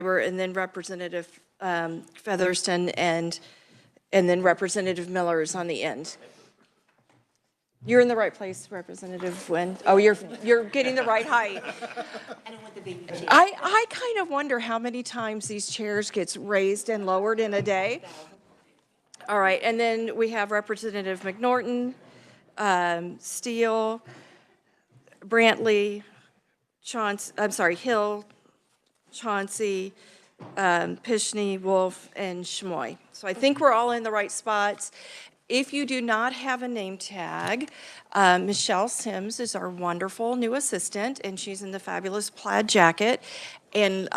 and then Representative Featherston, and then Representative Miller is on the end. You're in the right place, Representative Wynn. Oh, you're getting the right height. I don't want the baby chair. I kind of wonder how many times these chairs gets raised and lowered in a day. All right, and then we have Representative McNorton, Steele, Brantley, Hill, Chauncey, Pishney, Wolf, and Schmoy. So I think we're all in the right spots. If you do not have a name tag, Michelle Sims is our wonderful new assistant, and she's in the fabulous plaid jacket. And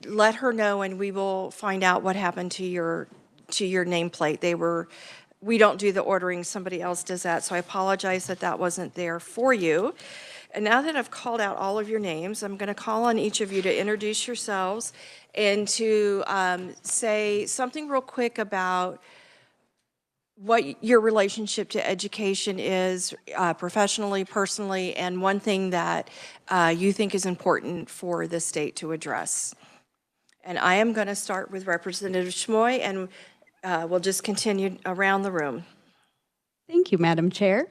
let her know, and we will find out what happened to your nameplate. We don't do the ordering, somebody else does that, so I apologize that that wasn't there for you. And now that I've called out all of your names, I'm going to call on each of you to introduce yourselves and to say something real quick about what your relationship to education is, professionally, personally, and one thing that you think is important for the state to address. And I am going to start with Representative Schmoy, and we'll just continue around the room. Thank you, Madam Chair.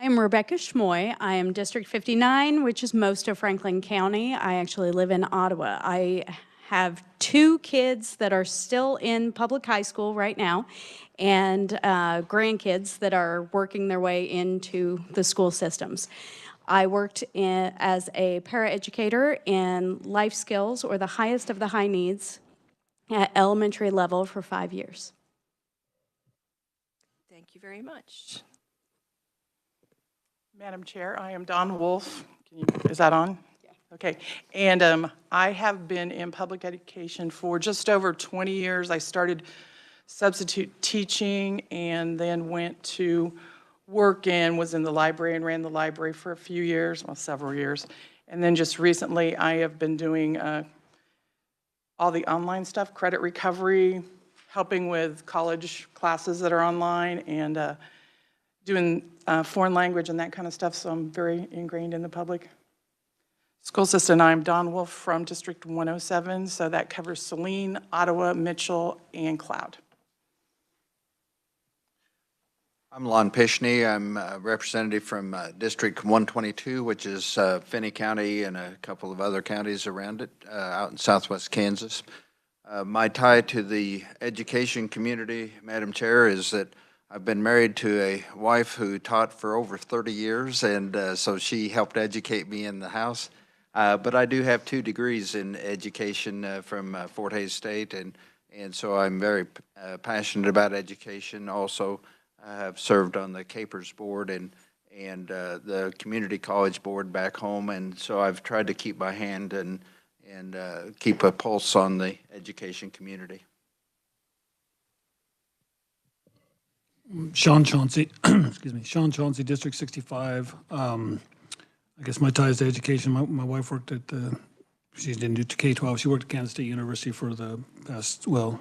I am Rebecca Schmoy. I am District 59, which is most of Franklin County. I actually live in Ottawa. I have 2 kids that are still in public high school right now, and grandkids that are working their way into the school systems. I worked as a paraeducator in life skills, or the highest of the high needs, at elementary level for 5 years. Thank you very much. Madam Chair, I am Dawn Wolf. Is that on? Yeah. Okay. And I have been in public education for just over 20 years. I started substitute teaching and then went to work and was in the library and ran the library for a few years, well, several years. And then just recently, I have been doing all the online stuff, credit recovery, helping with college classes that are online, and doing foreign language and that kind of stuff, so I'm very ingrained in the public school system. I'm Dawn Wolf from District 107, so that covers Saline, Ottawa, Mitchell, and Cloud. I'm Lon Pishney. I'm a representative from District 122, which is Finney County and a couple of other counties around it, out in southwest Kansas. My tie to the education community, Madam Chair, is that I've been married to a wife who taught for over 30 years, and so she helped educate me in the house. But I do have 2 degrees in education from Fort Hays State, and so I'm very passionate about education. Also, I have served on the Capers board and the community college board back home, and so I've tried to keep my hand and keep a pulse on the education community. Sean Chauncey, excuse me, Sean Chauncey, District 65. I guess my ties to education, my wife worked at she didn't do K-12, she worked at Kansas State University for the past, well,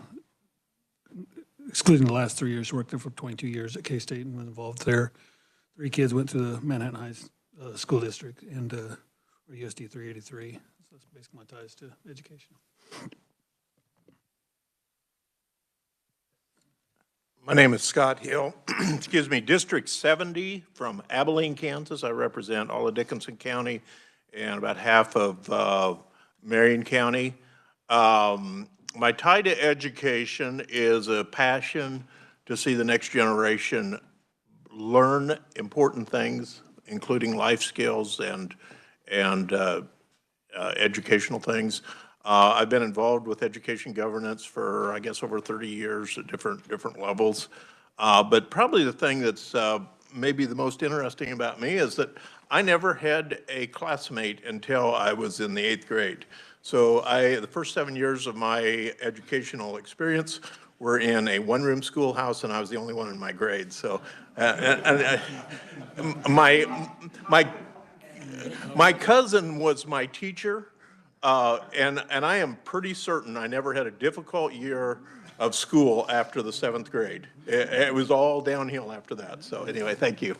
excluding the last 3 years, she worked there for 22 years at K-State and was involved there. 3 kids went to the Manhattan High School District and or USD 383. So that's basically my ties to education. My name is Scott Hill, excuse me, District 70 from Abilene, Kansas. I represent all of Dickinson County and about half of Marion County. My tie to education is a passion to see the next generation learn important things, including life skills and educational things. I've been involved with education governance for, I guess, over 30 years at different levels. But probably the thing that's maybe the most interesting about me is that I never had a classmate until I was in the 8th grade. So the first 7 years of my educational experience were in a one-room schoolhouse, and I was the only one in my grade. So my cousin was my teacher. And I am pretty certain I never had a difficult year of school after the 7th grade. It was all downhill after that. So anyway, thank you.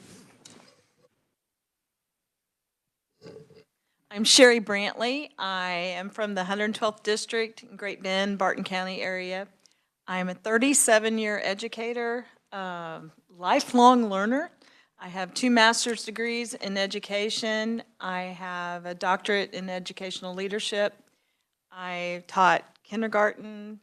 I'm Sherry Brantley. I am from the 112th District in Great Bend, Barton County area. I am a 37-year educator, lifelong learner. I have 2 master's degrees in education. I have a doctorate in educational leadership. I taught kindergarten,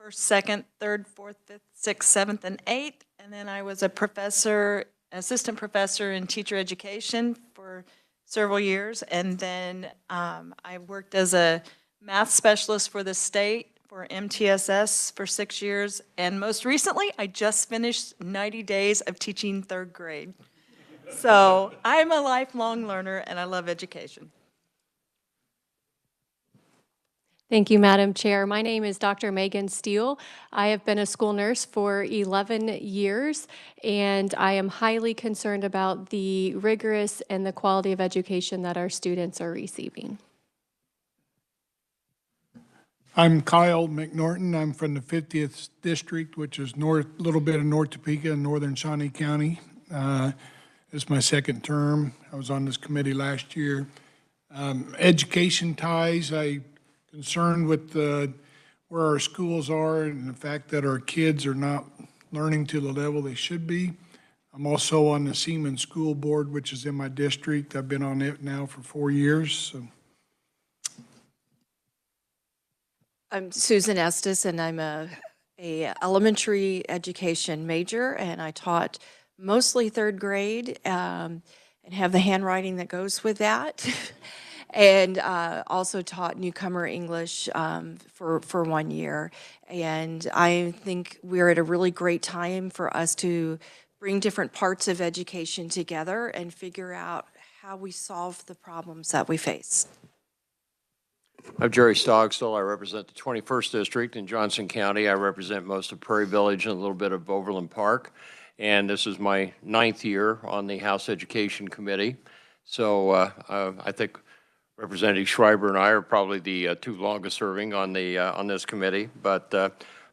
1st, 2nd, 3rd, 4th, 5th, 6th, 7th, and 8th. And then I was a professor, assistant professor in teacher education for several years. And then I worked as a math specialist for the state for MTSS for 6 years. And most recently, I just finished 90 days of teaching 3rd grade. So I'm a lifelong learner and I love education. Thank you, Madam Chair. My name is Dr. Megan Steele. I have been a school nurse for 11 years, and I am highly concerned about the rigorous and the quality of education that our students are receiving. I'm Kyle McNorton. I'm from the 50th District, which is a little bit of North Topeka and northern Shawnee County. It's my 2nd term. I was on this committee last year. Education ties, I'm concerned with where our schools are and the fact that our kids are not learning to the level they should be. I'm also on the Seaman School Board, which is in my district. I've been on it now for 4 years. So. I'm Susan Estes, and I'm a elementary education major, and I taught mostly 3rd grade and have the handwriting that goes with that. And also taught newcomer English for 1 year. And I think we're at a really great time for us to bring different parts of education together and figure out how we solve the problems that we face. I'm Jerry Stogstill. I represent the 21st District in Johnson County. I represent most of Prairie Village and a little bit of Overland Park. And this is my 9th year on the House Education Committee. So I think Representative Schreiber and I are probably the 2 longest serving on this committee, but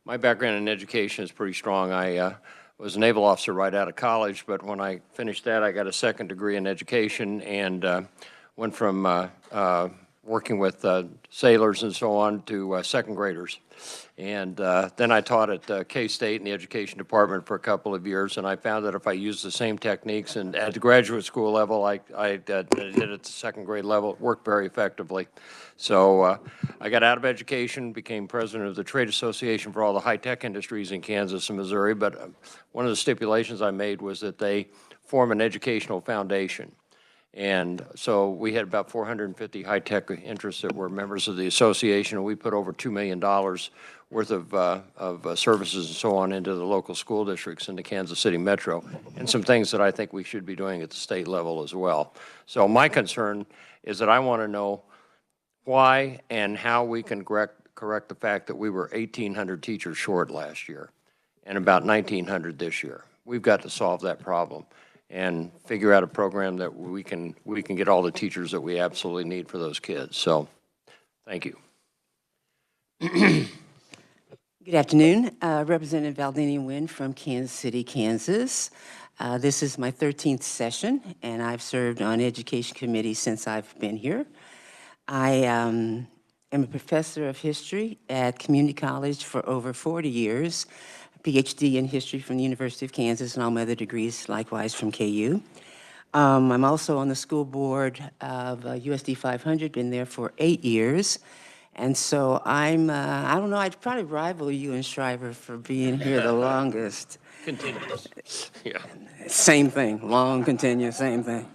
my background in education is pretty strong. I was a naval officer right out of college, but when I finished that, I got a 2nd degree in education and went from working with sailors and so on to 2nd graders. And then I taught at K-State in the education department for a couple of years, and I found that if I used the same techniques and at the graduate school level I did at the 2nd grade level, it worked very effectively. So I got out of education, became president of the trade association for all the high-tech industries in Kansas and Missouri, but one of the stipulations I made was that they form an educational foundation. And so we had about 450 high-tech interests that were members of the association, and we put over $2 million worth of services and so on into the local school districts in the Kansas City metro, and some things that I think we should be doing at the state level as well. So my concern is that I want to know why and how we can correct the fact that we were 1,800 teachers short last year and about 1,900 this year. We've got to solve that problem and figure out a program that we can get all the teachers that we absolutely need for those kids. So, thank you. Good afternoon. Representative Valdini Nguyen from Kansas City, Kansas. This is my 13th session, and I've served on Education Committee since I've been here. I am a professor of history at Community College for over 40 years. PhD in history from the University of Kansas and all my other degrees likewise from KU. I'm also on the school board of USD 500, been there for 8 years. And so I don't know, I'd probably rival you and Schreiber for being here the longest. Continuous. Yeah. Same thing, long, continuous, same thing.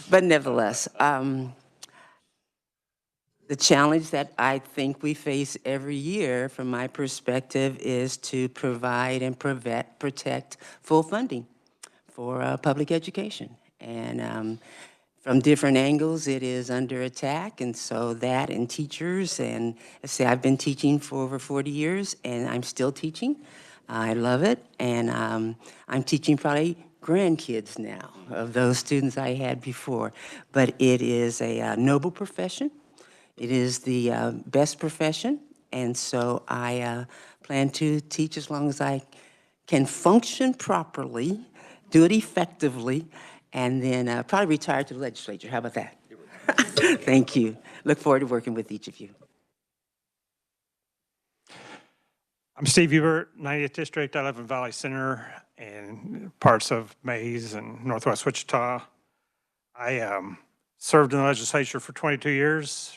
But nevertheless, the challenge that I think we face every year, from my perspective, is to provide and protect full funding for public education. And from different angles, it is under attack, and so that and teachers, and I say I've been teaching for over 40 years, and I'm still teaching. I love it, and I'm teaching probably grandkids now of those students I had before. But it is a noble profession. It is the best profession, and so I plan to teach as long as I can function properly, do it effectively, and then probably retire to the legislature. How about that? Thank you. Look forward to working with each of you. I'm Steve Hubert, 90th District. I live in Valley Center and parts of Mays and Northwest Wichita. I served in the legislature for 22 years,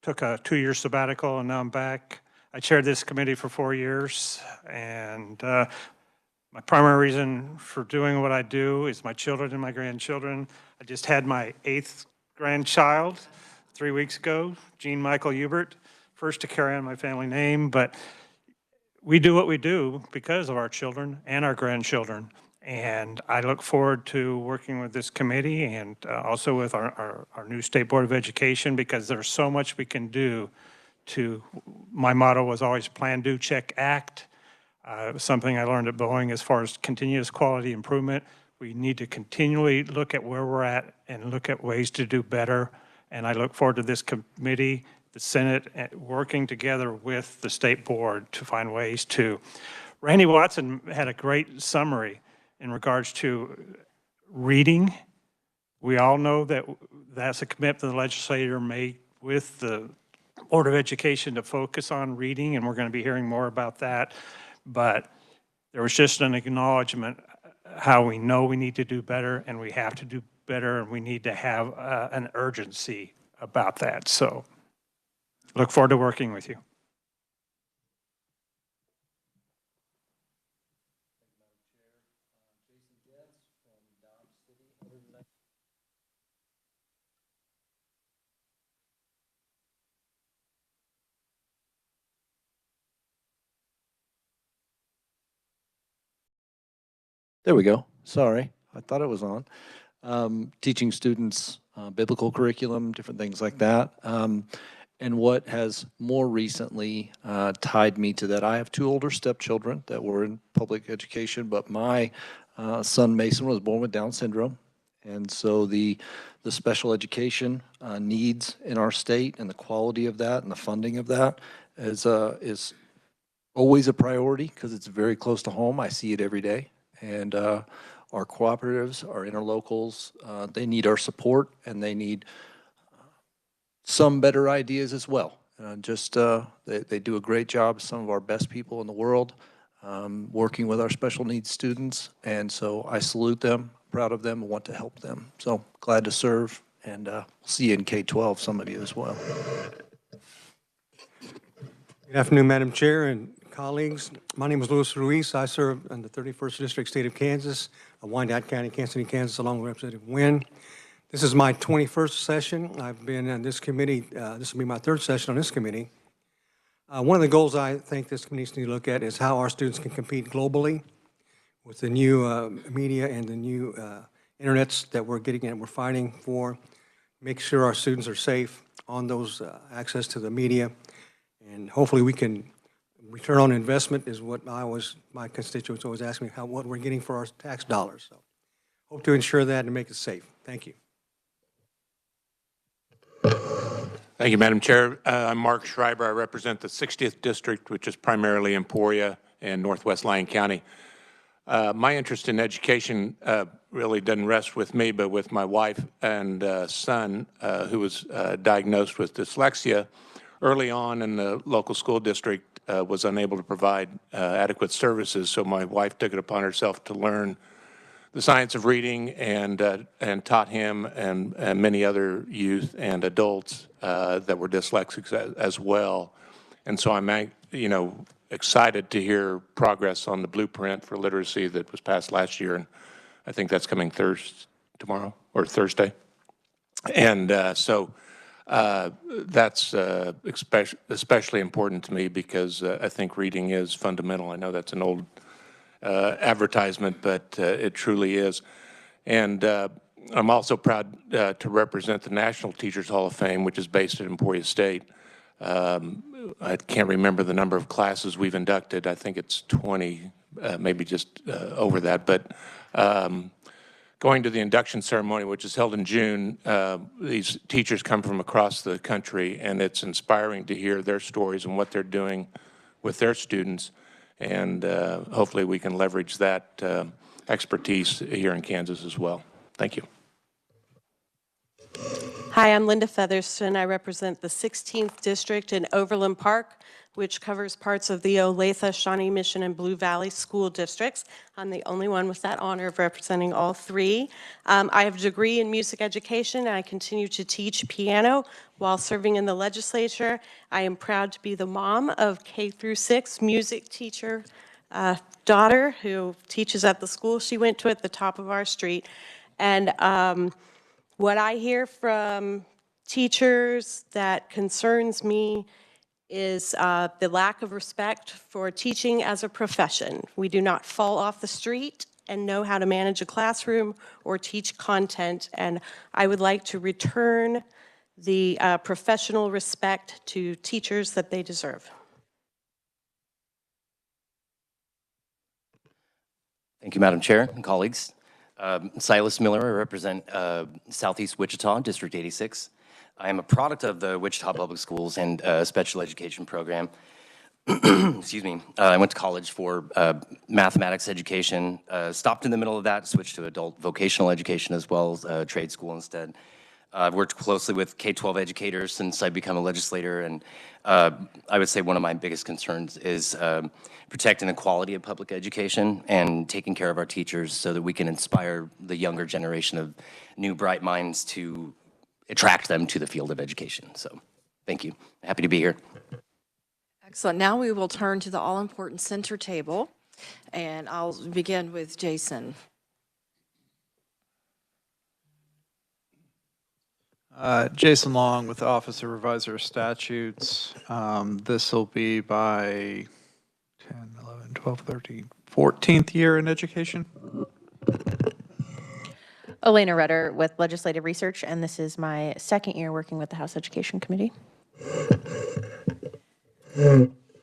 took a 2-year sabbatical, and now I'm back. I chaired this committee for 4 years, and my primary reason for doing what I do is my children and my grandchildren. I just had my 8th grandchild 3 weeks ago, Jean Michael Hubert, first to carry on my family name, but we do what we do because of our children and our grandchildren. And I look forward to working with this committee and also with our new State Board of Education, because there's so much we can do to, my motto was always plan, do, check, act. Something I learned at Boeing as far as continuous quality improvement. We need to continually look at where we're at and look at ways to do better. And I look forward to this committee, the Senate, working together with the State Board to find ways to. Randy Watson had a great summary in regards to reading. We all know that that's a commitment the legislature made with the Board of Education to focus on reading, and we're going to be hearing more about that. But there was just an acknowledgement how we know we need to do better, and we have to do better, and we need to have an urgency about that. So look forward to working with you. There we go. Sorry, I thought it was on. Teaching students biblical curriculum, different things like that. And what has more recently tied me to that, I have 2 older stepchildren that were in public education, but my son Mason was born with Down syndrome. And so the special education needs in our state and the quality of that and the funding of that is always a priority because it's very close to home. I see it every day. And our cooperatives, our interlocals, they need our support, and they need some better ideas as well. They do a great job, some of our best people in the world, working with our special needs students. And so I salute them, proud of them, and want to help them. So glad to serve, and we'll see you in K-12, some of you as well. Good afternoon, Madam Chair and colleagues. My name is Luis Ruiz. I serve in the 31st District, State of Kansas, Wyandotte County, Kansas City, Kansas, along with Representative Nguyen. This is my 21st session. I've been in this committee. This will be my 3rd session on this committee. One of the goals I think this committee needs to look at is how our students can compete globally with the new media and the new internets that we're getting and we're fighting for. Make sure our students are safe on those access to the media, and hopefully we can. Return on investment is what my constituents always ask me, what we're getting for our tax dollars. So hope to ensure that and make it safe. Thank you. Thank you, Madam Chair. I'm Mark Schreiber. I represent the 60th District, which is primarily Emporia and Northwest Lyon County. My interest in education really doesn't rest with me, but with my wife and son, who was diagnosed with dyslexia. Early on in the local school district, was unable to provide adequate services, so my wife took it upon herself to learn the science of reading and taught him and many other youth and adults that were dyslexic as well. And so I'm, excited to hear progress on the blueprint for literacy that was passed last year, and I think that's coming tomorrow or Thursday. And that's especially important to me because I think reading is fundamental. I know that's an old advertisement, but it truly is. And I'm also proud to represent the National Teachers Hall of Fame, which is based at Emporia State. I can't remember the number of classes we've inducted. I think it's 20, maybe just over that. But going to the induction ceremony, which is held in June, these teachers come from across the country, and it's inspiring to hear their stories and what they're doing with their students. And hopefully we can leverage that expertise here in Kansas as well. Thank you. Hi, I'm Linda Featherston. I represent the 16th District in Overland Park, which covers parts of the Olathe, Shawnee Mission, and Blue Valley school districts. I'm the only one with that honor of representing all three. I have a degree in music education, and I continue to teach piano while serving in the legislature. I am proud to be the mom of K-6 music teacher daughter who teaches at the school she went to at the top of our street. And what I hear from teachers that concerns me is the lack of respect for teaching as a profession. We do not fall off the street and know how to manage a classroom or teach content, and I would like to return the professional respect to teachers that they deserve. Thank you, Madam Chair and colleagues. Silas Miller, I represent Southeast Wichita, District 86. I am a product of the Wichita Public Schools and special education program. Excuse me. I went to college for mathematics education, stopped in the middle of that, switched to adult vocational education as well as trade school instead. I've worked closely with K-12 educators since I've become a legislator, and I would say one of my biggest concerns is protecting the quality of public education and taking care of our teachers so that we can inspire the younger generation of new bright minds to attract them to the field of education. So thank you. Happy to be here. Excellent. Now we will turn to the all-important center table, and I'll begin with Jason. Jason Long with the Office of Revisor of Statutes. This will be by 10, 11, 12, 13, 14th year in education. Elena Rudder with Legislative Research, and this is my second year working with the House Education Committee.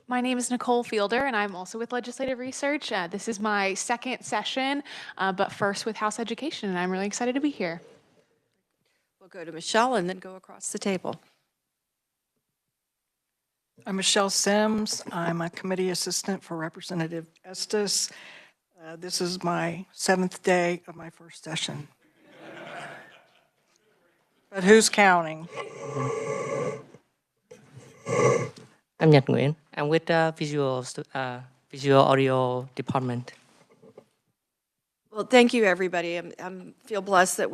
My name is Nicole Fielder, and I'm also with Legislative Research. This is my second session, but first with House Education, and I'm really excited to be here. We'll go to Michelle and then go across the table. I'm Michelle Sims. I'm a committee assistant for Representative Estes. This is my 7th day of my first session. But who's counting? I'm Nhật Nguyễn. I'm with the visual audio department. Well, thank you, everybody. I feel blessed that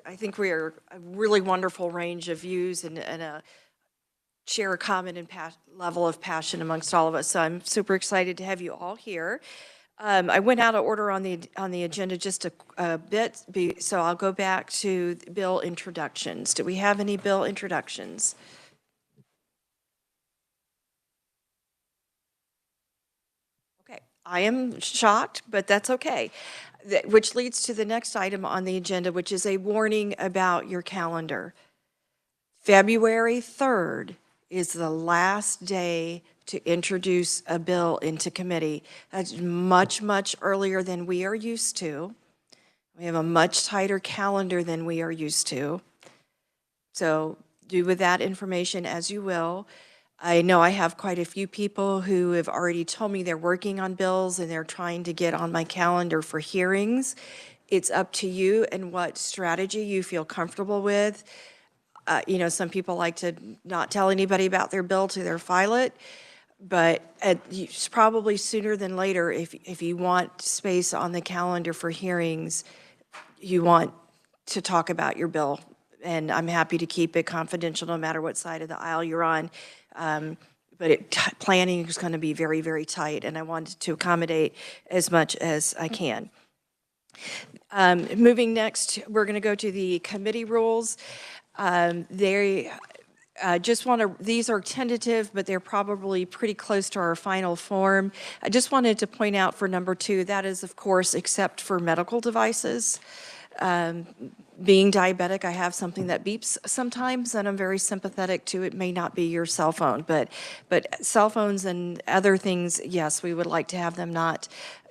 I think we are a really wonderful range of views and share a common level of passion amongst all of us. So I'm super excited to have you all here. I went out of order on the agenda just a bit, so I'll go back to bill introductions. Do we have any bill introductions? Okay, I am shocked, but that's okay. Which leads to the next item on the agenda, which is a warning about your calendar. February 3rd is the last day to introduce a bill into committee. That's much, much earlier than we are used to. We have a much tighter calendar than we are used to. So do with that information as you will. I know I have quite a few people who have already told me they're working on bills and they're trying to get on my calendar for hearings. It's up to you and what strategy you feel comfortable with. You know, some people like to not tell anybody about their bill till they file it, but probably sooner than later, if you want space on the calendar for hearings, you want to talk about your bill. And I'm happy to keep it confidential no matter what side of the aisle you're on. But planning is going to be very, very tight, and I wanted to accommodate as much as I can. Moving next, we're going to go to the committee rules. These are tentative, but they're probably pretty close to our final form. I just wanted to point out for number 2, that is, of course, except for medical devices. Being diabetic, I have something that beeps sometimes, and I'm very sympathetic to. It may not be your cell phone, but cell phones and other things, yes, we would like to have them not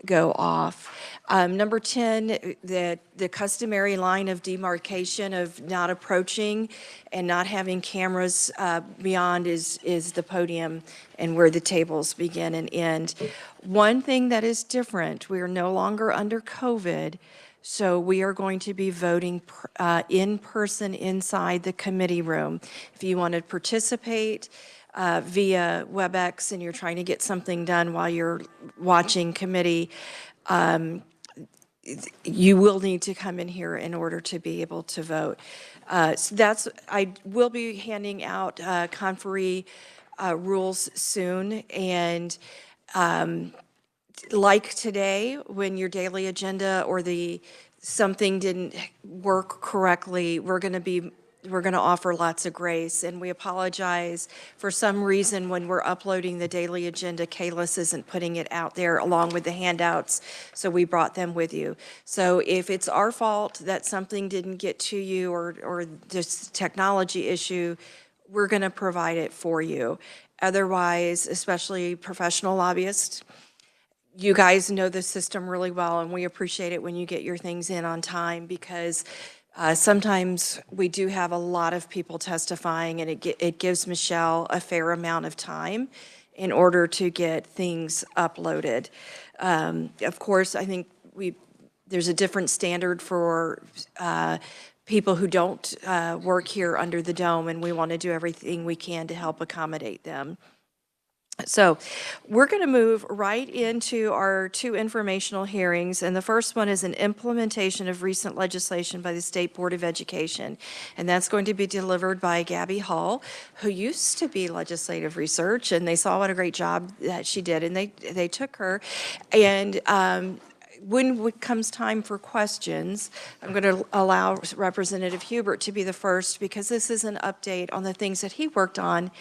go off. Number 10, the customary line of demarcation of not approaching and not having cameras beyond is the podium and where the tables begin and end. One thing that is different, we are no longer under COVID, So we are going to be voting in person inside the committee room. If you want to participate via WebEx and you're trying to get something done while you're watching committee, you will need to come in here in order to be able to vote. So I will be handing out conferee rules soon, and like today, when your daily agenda or something didn't work correctly, we're going to offer lots of grace, and we apologize. For some reason, when we're uploading the daily agenda, KLIS isn't putting it out there along with the handouts, so we brought them with you. So if it's our fault that something didn't get to you or this technology issue, we're going to provide it for you. Otherwise, especially professional lobbyists, you guys know the system really well, and we appreciate it when you get your things in on time, because sometimes we do have a lot of people testifying, and it gives Michelle a fair amount of time in order to get things uploaded. Of course, I think there's a different standard for people who don't work here under the dome, and we want to do everything we can to help accommodate them. So we're going to move right into our two informational hearings, and the first one is an implementation of recent legislation by the State Board of Education, and that's going to be delivered by Gabby Hall, who used to be Legislative Research, and they saw what a great job that she did, and they took her. And when it comes time for questions, I'm going to allow Representative Hubert to be the first, because this is an update on the things that he worked on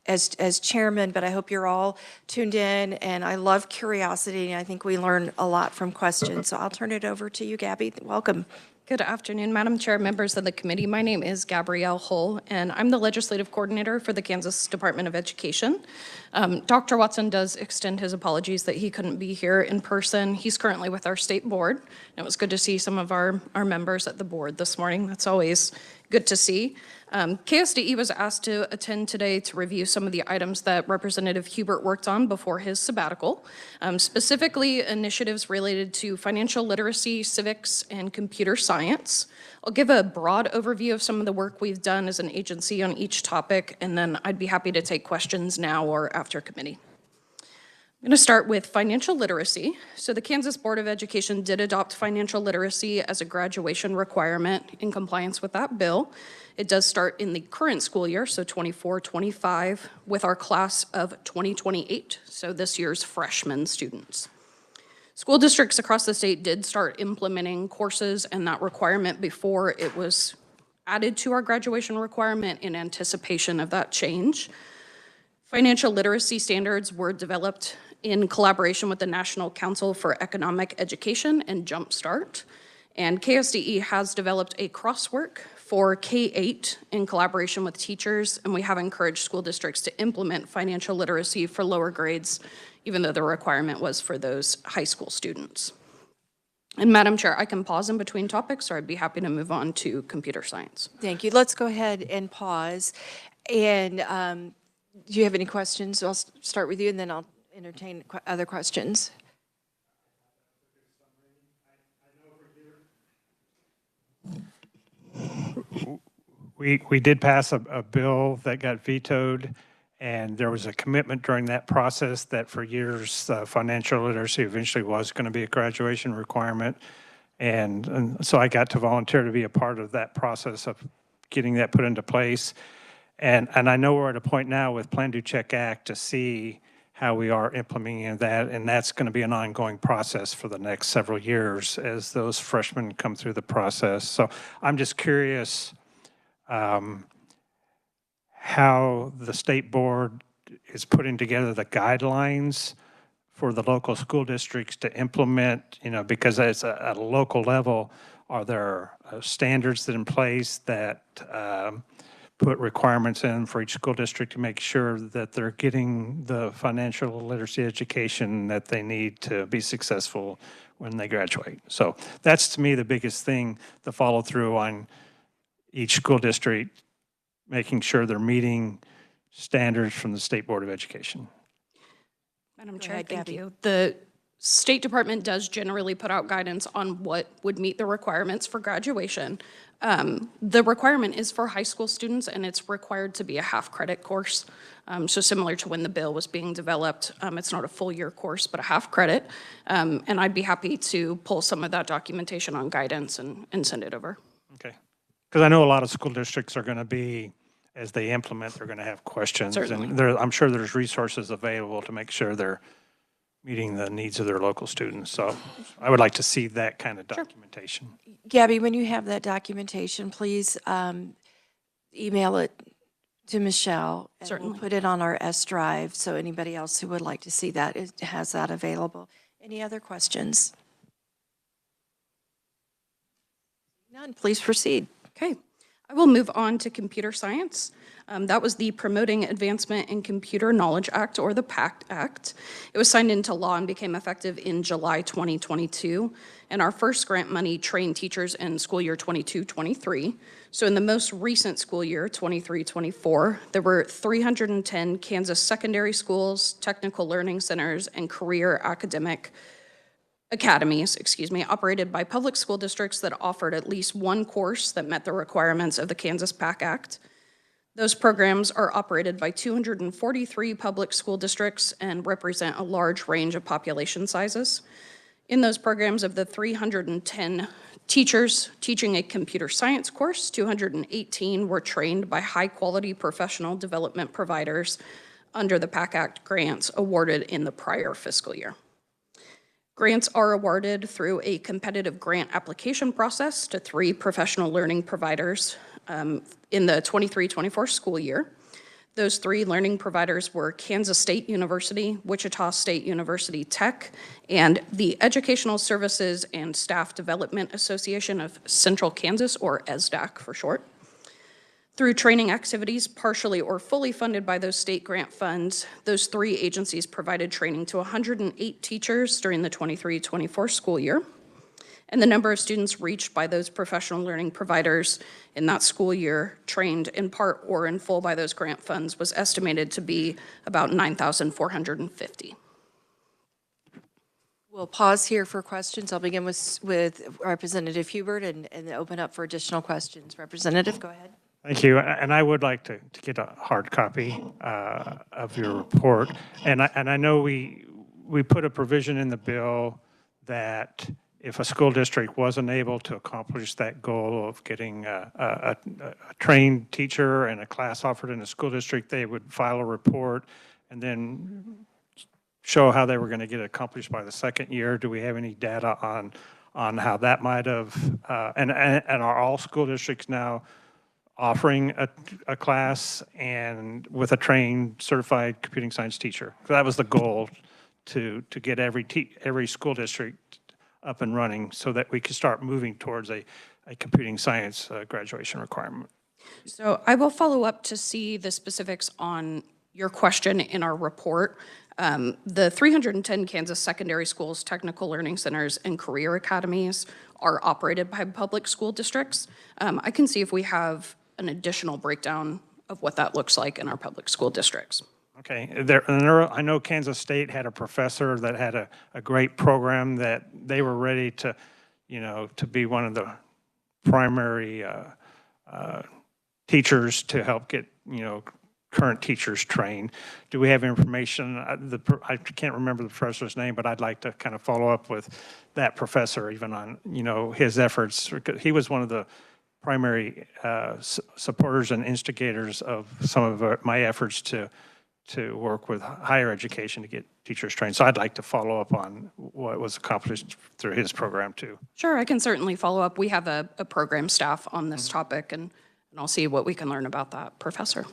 as chairman, but I hope you're all tuned in, and I love curiosity, and I think we learn a lot from questions. So I'll turn it over to you, Gabby. Welcome. Good afternoon, Madam Chair, members of the committee. My name is Gabrielle Hull, and I'm the legislative coordinator for the Kansas Department of Education. Dr. Watson does extend his apologies that he couldn't be here in person. He's currently with our state board, and it was good to see some of our members at the board this morning. That's always good to see. KSDE was asked to attend today to review some of the items that Representative Hubert worked on before his sabbatical, specifically initiatives related to financial literacy, civics, and computer science. I'll give a broad overview of some of the work we've done as an agency on each topic, and then I'd be happy to take questions now or after committee. I'm going to start with financial literacy. So the Kansas Board of Education did adopt financial literacy as a graduation requirement in compliance with that bill. It does start in the current school year, so 24-25, with our class of 2028, so this year's freshman students. School districts across the state did start implementing courses and that requirement before it was added to our graduation requirement in anticipation of that change. Financial literacy standards were developed in collaboration with the National Council for Economic Education and Jumpstart. And KSDE has developed a crosswork for K-8 in collaboration with teachers, and we have encouraged school districts to implement financial literacy for lower grades, even though the requirement was for those high school students. And Madam Chair, I can pause in between topics, or I'd be happy to move on to computer science. Thank you. Let's go ahead and pause. And do you have any questions? I'll start with you, and then I'll entertain other questions. We did pass a bill that got vetoed, and there was a commitment during that process that for years financial literacy eventually was going to be a graduation requirement. And so I got to volunteer to be a part of that process of getting that put into place. And I know we're at a point now with Plan, Do, Check, Act to see how we are implementing that, and that's going to be an ongoing process for the next several years as those freshmen come through the process. So I'm just curious how the state board is putting together the guidelines for the local school districts to implement, because it's at a local level, are there standards that in place that put requirements in for each school district to make sure that they're getting the financial literacy education that they need to be successful when they graduate? So that's, to me, the biggest thing, the follow through on each school district, making sure they're meeting standards from the State Board of Education. Madam Chair, thank you. The State Department does generally put out guidance on what would meet the requirements for graduation. The requirement is for high school students, and it's required to be a half-credit course. So similar to when the bill was being developed, it's not a full-year course, but a half-credit. And I'd be happy to pull some of that documentation on guidance and send it over. Okay. Because I know a lot of school districts are going to be, as they implement, they're going to have questions. Certainly. And I'm sure there's resources available to make sure they're meeting the needs of their local students. So I would like to see that kind of documentation. Gabby, when you have that documentation, please email it to Michelle. And Certainly. we'll put it on our S drive, so anybody else who would like to see that has that available. Any other questions? None, please proceed. Okay, I will move on to computer science. That was the Promoting Advancement in Computer Knowledge Act, or the PACT Act. It was signed into law and became effective in July 2022. And our first grant money trained teachers in school year 22-23. So in the most recent school year, 23-24, there were 310 Kansas secondary schools, technical learning centers, and career academies, operated by public school districts that offered at least one course that met the requirements of the Kansas PACT Act. Those programs are operated by 243 public school districts and represent a large range of population sizes. In those programs, of the 310 teachers teaching a computer science course, 218 were trained by high-quality professional development providers under the PACT Act grants awarded in the prior fiscal year. Grants are awarded through a competitive grant application process to 3 professional learning providers in the 23-24 school year. Those 3 learning providers were Kansas State University, Wichita State University Tech, and the Educational Services and Staff Development Association of Central Kansas, or ESDAC for short. Through training activities partially or fully funded by those state grant funds, those 3 agencies provided training to 108 teachers during the 23-24 school year. And the number of students reached by those professional learning providers in that school year, trained in part or in full by those grant funds, was estimated to be about 9,450. We'll pause here for questions. I'll begin with Representative Hubert and open up for additional questions. Representative, go ahead. Thank you. And I would like to get a hard copy of your report. And I know we put a provision in the bill that if a school district wasn't able to accomplish that goal of getting a trained teacher and a class offered in a school district, they would file a report and then show how they were going to get it accomplished by the second year. Do we have any data on how that might have, and are all school districts now offering a class and with a trained certified computing science teacher? That was the goal, to get every school district up and running so that we could start moving towards a computing science graduation requirement. So I will follow up to see the specifics on your question in our report. The 310 Kansas secondary schools, technical learning centers, and career academies are operated by public school districts. I can see if we have an additional breakdown of what that looks like in our public school districts. Okay, I know Kansas State had a professor that had a great program that they were ready to, to be one of the primary teachers to help get, current teachers trained. Do we have information? I can't remember the professor's name, but I'd like to kind of follow up with that professor even on, his efforts. He was one of the primary supporters and instigators of some of my efforts to work with higher education to get teachers trained. So I'd like to follow up on what was accomplished through his program too. Sure, I can certainly follow up. We have a program staff on this topic, and I'll see what we can learn about that professor.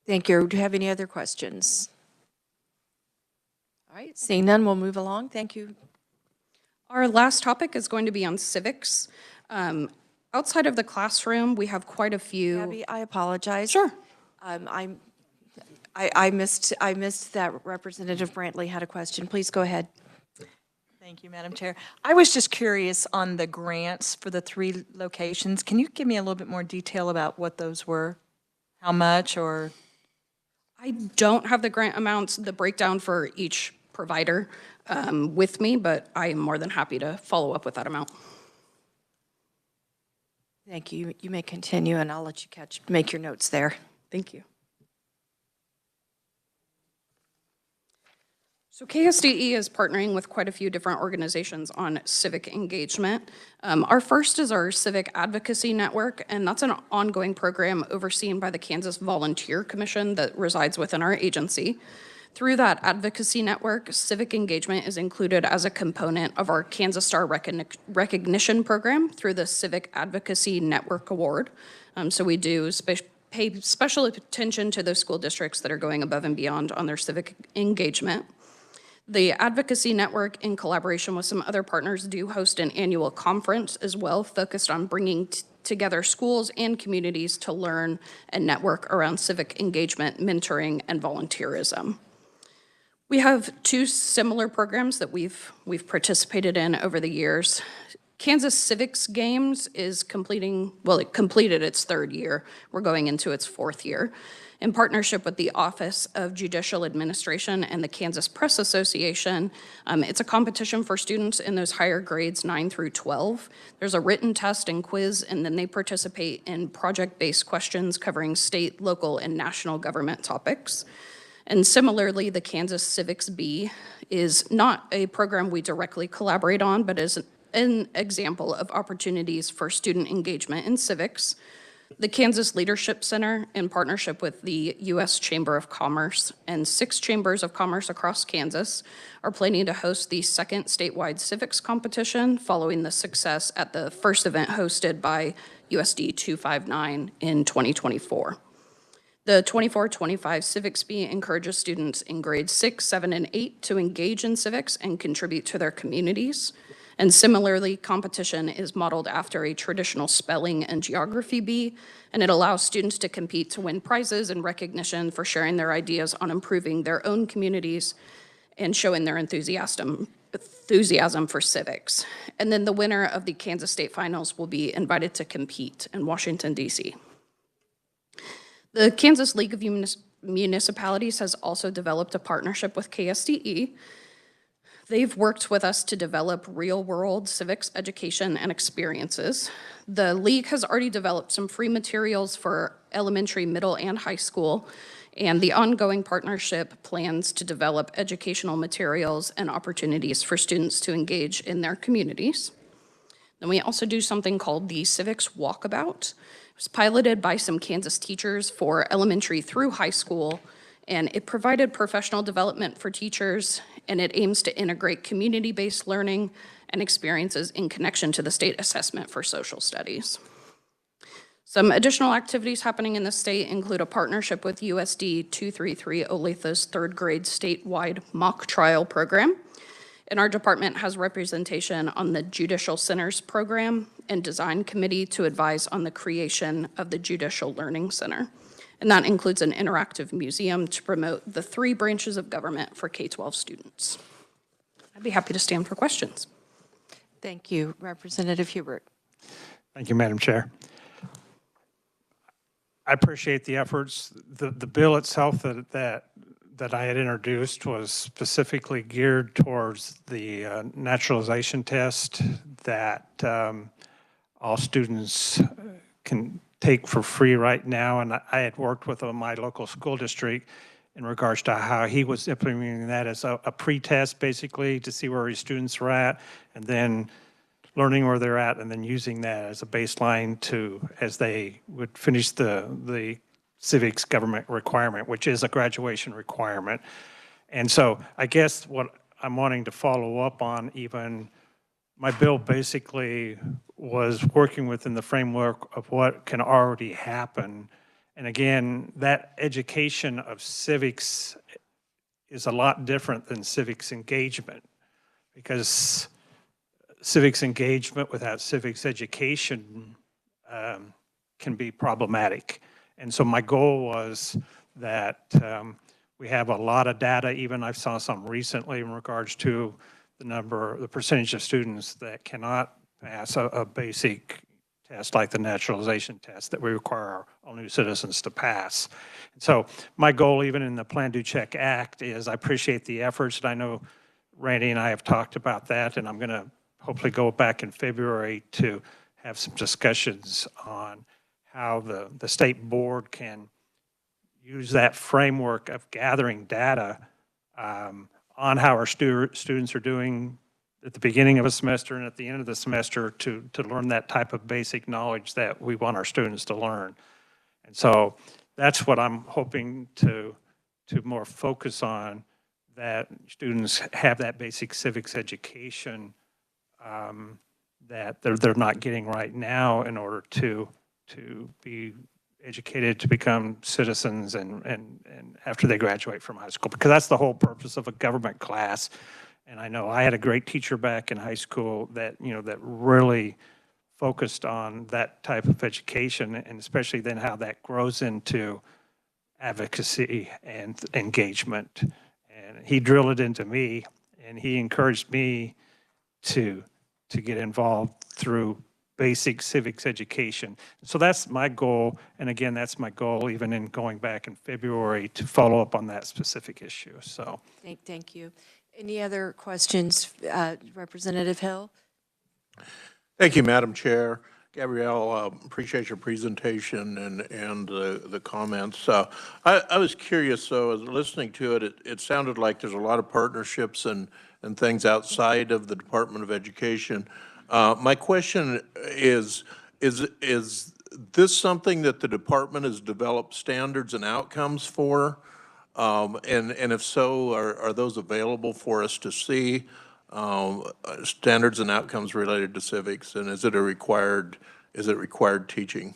Thank you. Do you have any other questions? All right, seeing none, we'll move along. Thank you. Our last topic is going to be on civics. Outside of the classroom, we have quite a few. Gabby, I apologize. Sure. I missed that Representative Brantley had a question. Please go ahead. Thank you, Madam Chair. I was just curious on the grants for the 3 locations. Can you give me a little bit more detail about what those were? How much, or? I don't have the grant amounts, the breakdown for each provider with me, but I am more than happy to follow up with that amount. Thank you. You may continue, and I'll let you make your notes there. Thank you. So KSDE is partnering with quite a few different organizations on civic engagement. Our first is our Civic Advocacy Network, and that's an ongoing program overseen by the Kansas Volunteer Commission that resides within our agency. Through that advocacy network, civic engagement is included as a component of our Kansas Star Recognition Program through the Civic Advocacy Network Award. So we do pay special attention to those school districts that are going above and beyond on their civic engagement. The Advocacy Network, in collaboration with some other partners, do host an annual conference as well, focused on bringing together schools and communities to learn and network around civic engagement, mentoring, and volunteerism. We have two similar programs that we've participated in over the years. Kansas Civics Games is it completed its third year. We're going into its fourth year. In partnership with the Office of Judicial Administration and the Kansas Press Association, it's a competition for students in those higher grades 9 through 12. There's a written test and quiz, and then they participate in project-based questions covering state, local, and national government topics. And similarly, the Kansas Civics Bee is not a program we directly collaborate on, but is an example of opportunities for student engagement in civics. The Kansas Leadership Center, in partnership with the U.S. Chamber of Commerce and 6 chambers of commerce across Kansas, are planning to host the second statewide civics competition following the success at the first event hosted by USD 259 in 2024. The 24-25 Civics Bee encourages students in grades 6, 7, and 8 to engage in civics and contribute to their communities. And similarly, competition is modeled after a traditional spelling and geography bee, and it allows students to compete to win prizes and recognition for sharing their ideas on improving their own communities and showing their enthusiasm for civics. And then the winner of the Kansas State Finals will be invited to compete in Washington, D.C. The Kansas League of Municipalities has also developed a partnership with KSDE. They've worked with us to develop real-world civics education and experiences. The League has already developed some free materials for elementary, middle, and high school, and the ongoing partnership plans to develop educational materials and opportunities for students to engage in their communities. Then we also do something called the Civics Walkabout. It was piloted by some Kansas teachers for elementary through high school, and it provided professional development for teachers, and it aims to integrate community-based learning and experiences in connection to the state assessment for social studies. Some additional activities happening in the state include a partnership with USD 233 Olathe's third grade statewide mock trial program. And our department has representation on the Judicial Centers Program and Design Committee to advise on the creation of the Judicial Learning Center. And that includes an interactive museum to promote the 3 branches of government for K-12 students. I'd be happy to stand for questions. Thank you. Representative Hubert. Thank you, Madam Chair. I appreciate the efforts. The bill itself that I had introduced was specifically geared towards the naturalization test that all students can take for free right now. And I had worked with my local school district in regards to how he was implementing that as a pre-test, basically, to see where his students are at, and then learning where they're at, and then using that as a baseline as they would finish the civics government requirement, which is a graduation requirement. And so I guess what I'm wanting to follow up on, even my bill basically was working within the framework of what can already happen. And again, that education of civics is a lot different than civics engagement, because civics engagement without civics education can be problematic. And so my goal was that we have a lot of data, even I saw some recently in regards to the percentage of students that cannot pass a basic test like the naturalization test that we require all new citizens to pass. So my goal, even in the Plan, Do, Check Act, is I appreciate the efforts, and I know Randy and I have talked about that, and I'm going to hopefully go back in February to have some discussions on how the state board can use that framework of gathering data on how our students are doing at the beginning of a semester and at the end of the semester to learn that type of basic knowledge that we want our students to learn. And so that's what I'm hoping to more focus on, that students have that basic civics education that they're not getting right now in order to be educated to become citizens and after they graduate from high school, because that's the whole purpose of a government class. And I know I had a great teacher back in high school that, that really focused on that type of education, and especially then how that grows into advocacy and engagement. And he drilled it into me, and he encouraged me to get involved through basic civics education. So that's my goal, and again, that's my goal even in going back in February to follow up on that specific issue. So Thank you. Any other questions, Representative Hill? Thank you, Madam Chair. Gabrielle, appreciate your presentation and the comments. I was curious, though, as listening to it, it sounded like there's a lot of partnerships and things outside of the Department of Education. My question is this something that the department has developed standards and outcomes for? And if so, are those available for us to see? Standards and outcomes related to civics, and is it required teaching?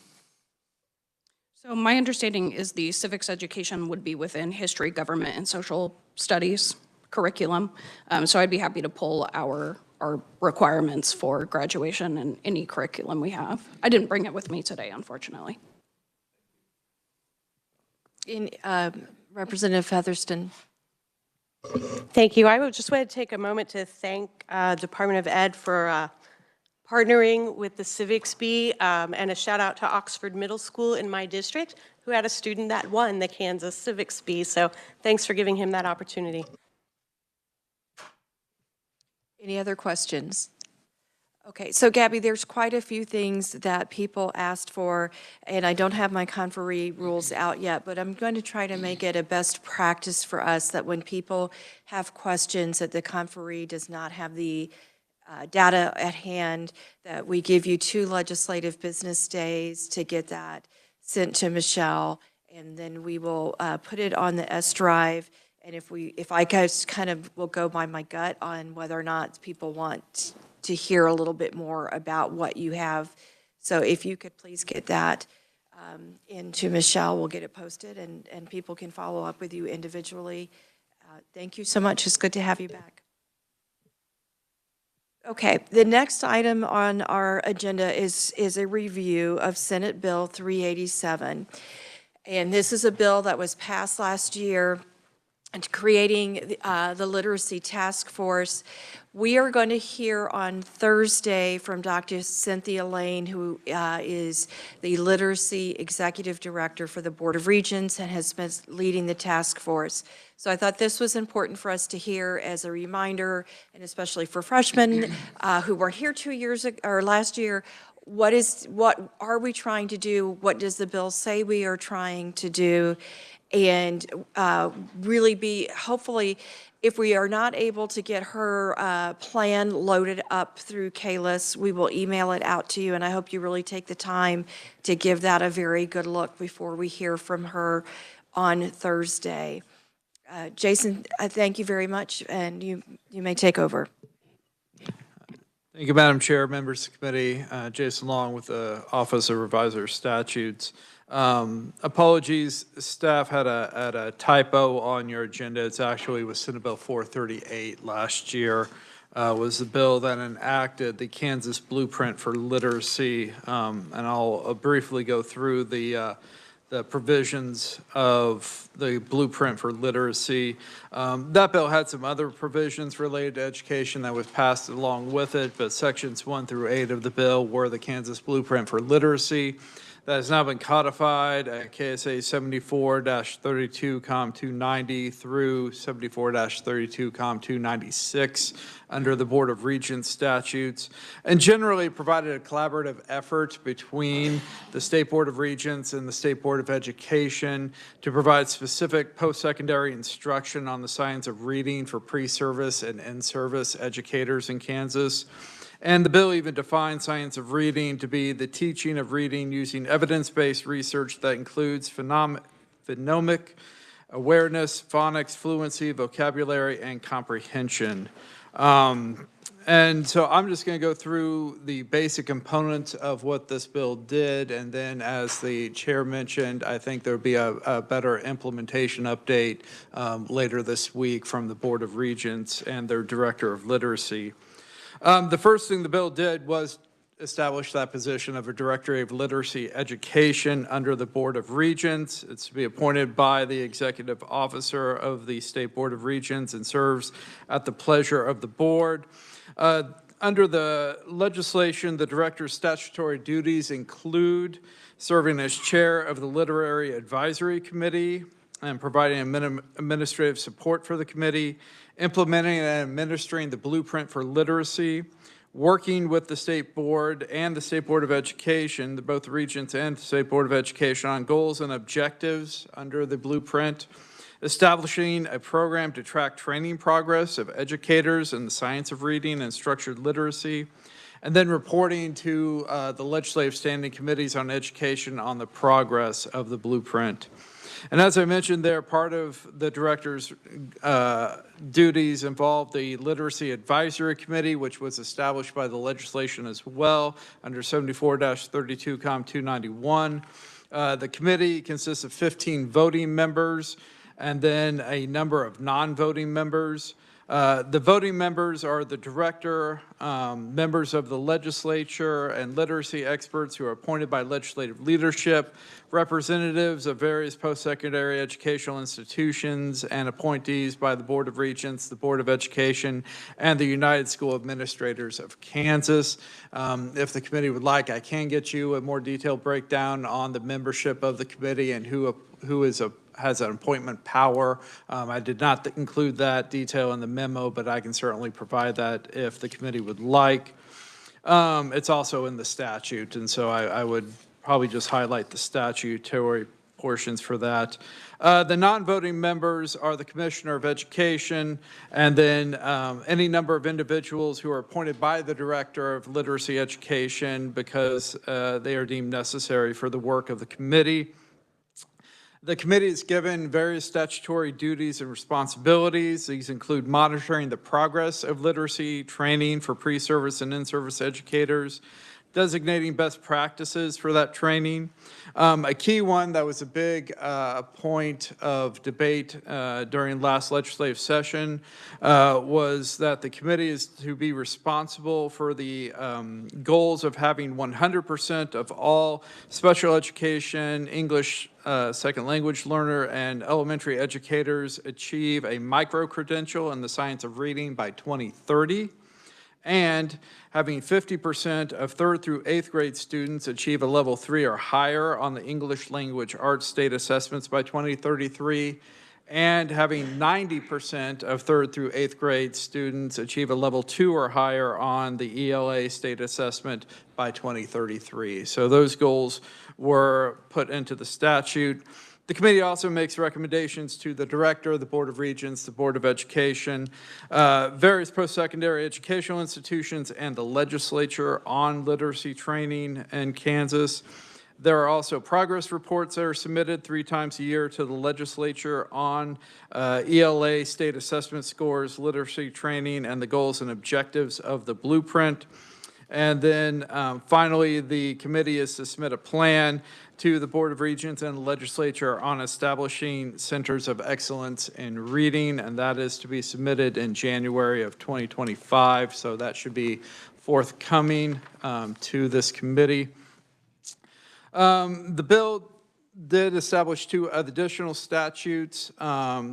So my understanding is the civics education would be within history, government, and social studies curriculum. So I'd be happy to pull our requirements for graduation and any curriculum we have. I didn't bring it with me today, unfortunately. Representative Featherston. Thank you. I would just want to take a moment to thank Department of Ed for partnering with the Civics Bee, and a shout out to Oxford Middle School in my district, who had a student that won the Kansas Civics Bee. So thanks for giving him that opportunity. Any other questions? Okay, so Gabby, there's quite a few things that people asked for, and I don't have my conferee rules out yet, but I'm going to try to make it a best practice for us that when people have questions that the conferee does not have the data at hand, that we give you 2 legislative business days to get that sent to Michelle, and then we will put it on the S drive. And if I guys kind of will go by my gut on whether or not people want to hear a little bit more about what you have. So if you could please get that into Michelle, we'll get it posted, and people can follow up with you individually. Thank you so much. It's good to have you back. Okay, the next item on our agenda is a review of Senate Bill 387. And this is a bill that was passed last year and creating the literacy task force. We are going to hear on Thursday from Dr. Cynthia Lane, who is the literacy executive director for the Board of Regents and has been leading the task force. So I thought this was important for us to hear as a reminder, and especially for freshmen who weren't here 2 years ago, or last year. What are we trying to do? What does the bill say we are trying to do? And really be, hopefully, if we are not able to get her plan loaded up through KLIS, we will email it out to you, and I hope you really take the time to give that a very good look before we hear from her on Thursday. Jason, I thank you very much, and you may take over. Thank you, Madam Chair, members of the committee. Jason Long with the Office of Revisor of Statutes. Apologies, staff had a typo on your agenda. It's actually was Senate Bill 438 last year. Was the bill that enacted the Kansas Blueprint for Literacy, and I'll briefly go through the the provisions of the blueprint for literacy. That bill had some other provisions related to education that was passed along with it, but sections 1 through 8 of the bill were the Kansas Blueprint for Literacy. That has now been codified at KSA 74-32 COM 290 through 74-32 COM 296 under the Board of Regents statutes, and generally provided a collaborative effort between the State Board of Regents and the State Board of Education to provide specific post-secondary instruction on the science of reading for pre-service and in-service educators in Kansas. And the bill even defines science of reading to be the teaching of reading using evidence-based research that includes phonomic awareness, phonics, fluency, vocabulary, and comprehension. And so I'm just going to go through the basic components of what this bill did, and then as the chair mentioned, I think there'll be a better implementation update later this week from the Board of Regents and their Director of Literacy. The first thing the bill did was establish that position of a Director of Literacy Education under the Board of Regents. It's to be appointed by the executive officer of the State Board of Regents and serves at the pleasure of the board. Under the legislation, the director's statutory duties include serving as chair of the Literary Advisory Committee and providing administrative support for the committee, implementing and administering the blueprint for literacy, working with the State Board and the State Board of Education, both the Regents and the State Board of Education, on goals and objectives under the blueprint, establishing a program to track training progress of educators in the science of reading and structured literacy, and then reporting to the legislative standing committees on education on the progress of the blueprint. And as I mentioned there, part of the director's duties involved the Literacy Advisory Committee, which was established by the legislation as well under 74-32 COM 291. The committee consists of 15 voting members and then a number of non-voting members. The voting members are the director, members of the legislature, and literacy experts who are appointed by legislative leadership, representatives of various post-secondary educational institutions, and appointees by the Board of Regents, the Board of Education, and the United School Administrators of Kansas. If the committee would like, I can get you a more detailed breakdown on the membership of the committee and who has an appointment power. I did not include that detail in the memo, but I can certainly provide that if the committee would like. It's also in the statute, and so I would probably just highlight the statutory portions for that. The non-voting members are the Commissioner of Education, and then any number of individuals who are appointed by the Director of Literacy Education because they are deemed necessary for the work of the committee. The committee is given various statutory duties and responsibilities. These include monitoring the progress of literacy training for pre-service and in-service educators, designating best practices for that training. A key one that was a big point of debate during last legislative session was that the committee is to be responsible for the goals of having 100% of all special education, English second language learner, and elementary educators achieve a micro-credential in the science of reading by 2030. And having 50% of 3rd through 8th grade students achieve a level 3 or higher on the English language arts state assessments by 2033, and having 90% of 3rd through 8th grade students achieve a level 2 or higher on the ELA state assessment by 2033. So those goals were put into the statute. The committee also makes recommendations to the Director, the Board of Regents, the Board of Education, various post-secondary educational institutions, and the legislature on literacy training in Kansas. There are also progress reports that are submitted 3 times a year to the legislature on ELA state assessment scores, literacy training, and the goals and objectives of the blueprint. And then finally, the committee is to submit a plan to the Board of Regents and the legislature on establishing centers of excellence in reading, and that is to be submitted in January of 2025. So that should be forthcoming to this committee. The bill did establish two additional statutes.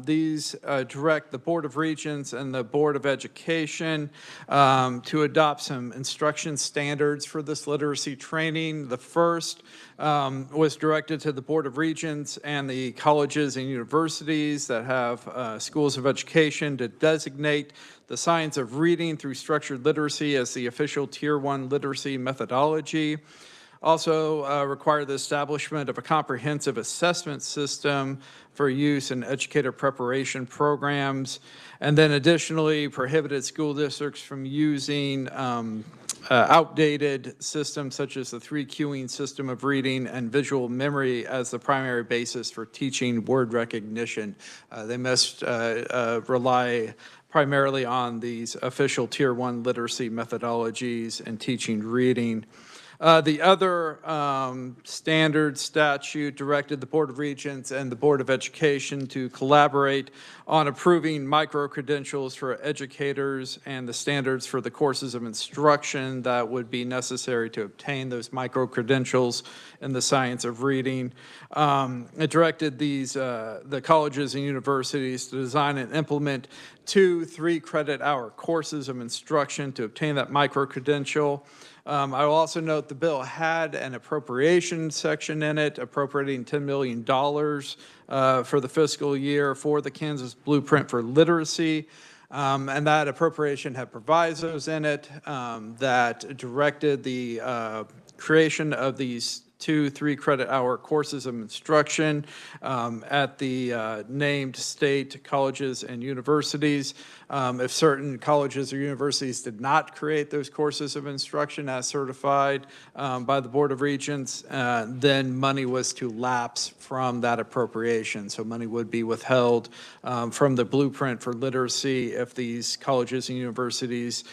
These direct the Board of Regents and the Board of Education to adopt some instruction standards for this literacy training. The first was directed to the Board of Regents and the colleges and universities that have schools of education to designate the science of reading through structured literacy as the official Tier 1 literacy methodology. Also require the establishment of a comprehensive assessment system for use in educator preparation programs, and then additionally prohibited school districts from using outdated systems such as the 3-cueing system of reading and visual memory as the primary basis for teaching word recognition. They must rely primarily on these official Tier 1 literacy methodologies and teaching reading. The other standard statute directed the Board of Regents and the Board of Education to collaborate on approving micro-credentials for educators and the standards for the courses of instruction that would be necessary to obtain those micro-credentials in the science of reading. It directed the colleges and universities to design and implement 2 3-credit-hour courses of instruction to obtain that micro-credential. I will also note the bill had an appropriation section in it, appropriating $10 million for the fiscal year for the Kansas Blueprint for Literacy. And that appropriation had provisos in it that directed the creation of these 2 3-credit-hour courses of instruction at the named state colleges and universities. If certain colleges or universities did not create those courses of instruction as certified by the Board of Regents, then money was to lapse from that appropriation. So money would be withheld from the Blueprint for Literacy if these colleges and universities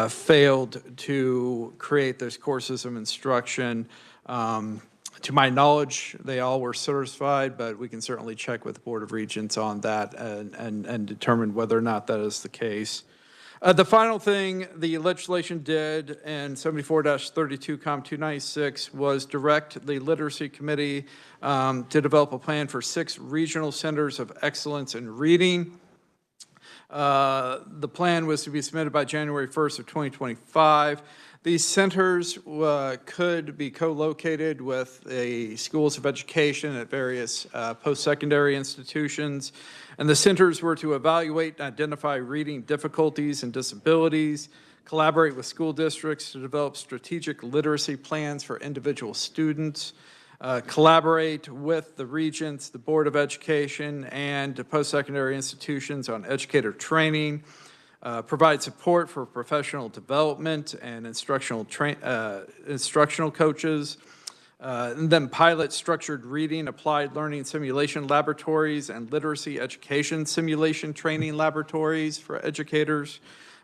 failed to create those courses of instruction. To my knowledge, they all were certified, but we can certainly check with the Board of Regents on that and determine whether or not that is the case. The final thing the legislation did in 74-32-296 was direct the Literacy Committee to develop a plan for 6 regional centers of excellence in reading. The plan was to be submitted by January 1st of 2025. These centers could be co-located with the schools of education at various post-secondary institutions. And the centers were to evaluate and identify reading difficulties and disabilities, collaborate with school districts to develop strategic literacy plans for individual students, collaborate with the regents, the Board of Education, and post-secondary institutions on educator training, provide support for professional development and instructional coaches, and then pilot structured reading, applied learning simulation laboratories, and literacy education simulation training laboratories for educators,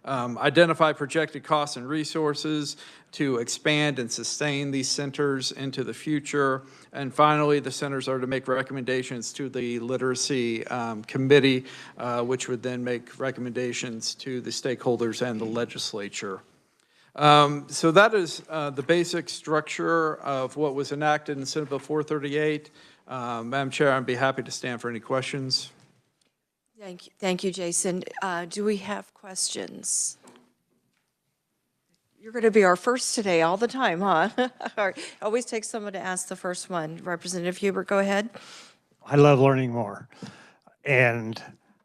identify projected costs and resources to expand and sustain these centers into the future. And finally, the centers are to make recommendations to the Literacy Committee, which would then make recommendations to the stakeholders and the legislature. So that is the basic structure of what was enacted in Senate Bill 438. Madam Chair, I'd be happy to stand for any questions. Thank you, Jason. Do we have questions? You're going to be our first today all the time, huh? Always takes someone to ask the first one. Representative Hubert, go ahead. I love learning more. And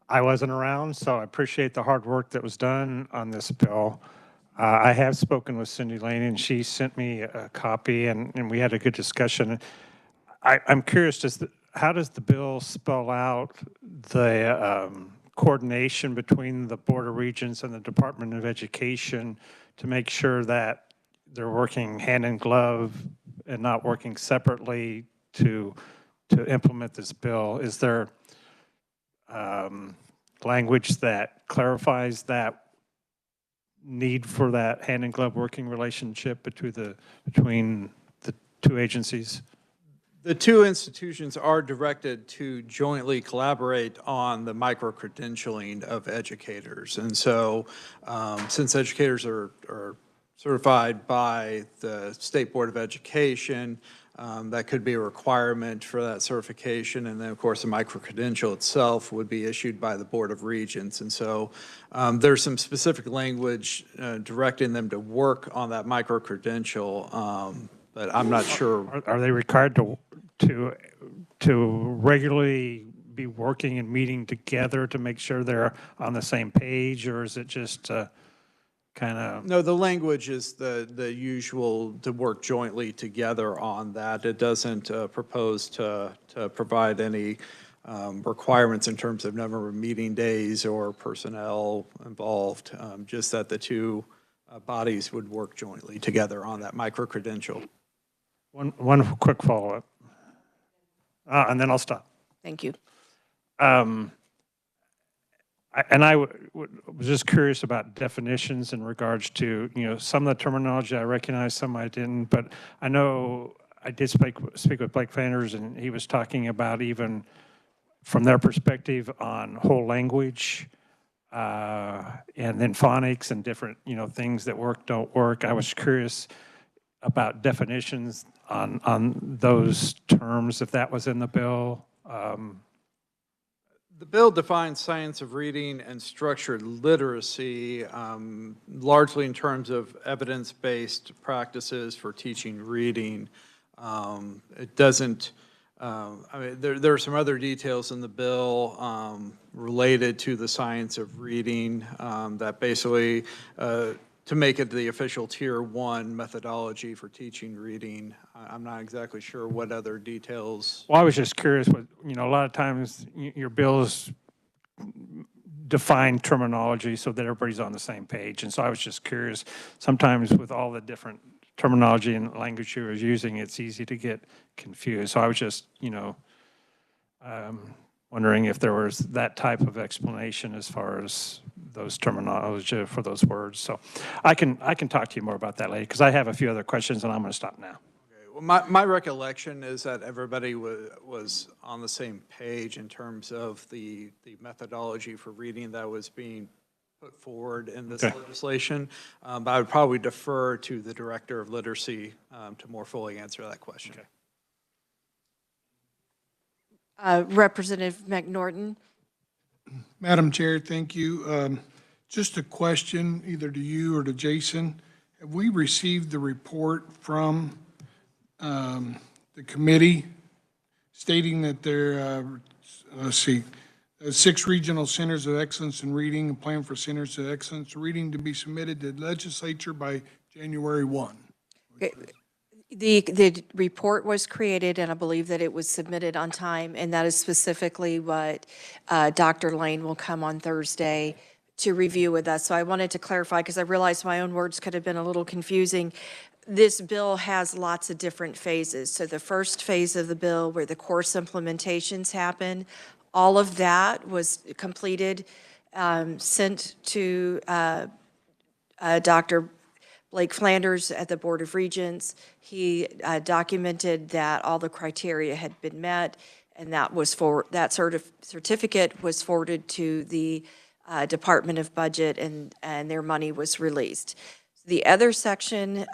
I wasn't around, so I appreciate the hard work that was done on this bill. I have spoken with Cindy Lane, and she sent me a copy, and we had a good discussion. I'm curious, how does the bill spell out the coordination between the Board of Regents and the Department of Education to make sure that they're working hand in glove and not working separately to implement this bill? Is there language that clarifies that need for that hand in glove working relationship between the 2 agencies? The 2 institutions are directed to jointly collaborate on the micro-credentialing of educators. And so since educators are certified by the State Board of Education, that could be a requirement for that certification. And then, of course, the micro-credential itself would be issued by the Board of Regents. And so there's some specific language directing them to work on that micro-credential, but I'm not sure. Are they required to regularly be working and meeting together to make sure they're on the same page, or is it just kind of? No, the language is the usual, to work jointly together on that. It doesn't propose to provide any requirements in terms of number of meeting days or personnel involved, just that the two bodies would work jointly together on that micro-credential. One quick follow-up, and then I'll stop. Thank you. I was just curious about definitions in regards to, some of the terminology I recognize, some I didn't, but I know I did speak with Blake Flanders, and he was talking about even from their perspective on whole language, and then phonics and different, things that work, don't work. I was curious about definitions on those terms, if that was in the bill. The bill defines science of reading and structured literacy, largely in terms of evidence-based practices for teaching reading. It doesn't, I mean, there are some other details in the bill related to the science of reading that basically, to make it the official Tier 1 methodology for teaching reading. I'm not exactly sure what other details. Well, I was just curious, what, a lot of times your bills define terminology so that everybody's on the same page. And so I was just curious, sometimes with all the different terminology and language you were using, it's easy to get confused. So I was just, wondering if there was that type of explanation as far as those terminology for those words. So I can talk to you more about that later, because I have a few other questions, and I'm going to stop now. Okay. Well, my recollection is that everybody was on the same page in terms of the methodology for reading that was being put forward in this legislation. But I would probably defer to the Director of Literacy to more fully answer that question. Okay. Representative McNorton. Madam Chair, thank you. Just a question either to you or to Jason. Have we received the report from the committee stating that there, let's see, 6 regional centers of excellence in reading and plan for centers of excellence reading to be submitted to the legislature by January 1? The report was created, and I believe that it was submitted on time, and that is specifically what Dr. Lane will come on Thursday to review with us. So I wanted to clarify, because I realized my own words could have been a little confusing. This bill has lots of different phases. So the first phase of the bill, where the course implementations happen, all of that was completed, sent to Dr. Blake Flanders at the Board of Regents. He documented that all the criteria had been met, and that was certificate was forwarded to the Department of Budget, and their money was released. The other section,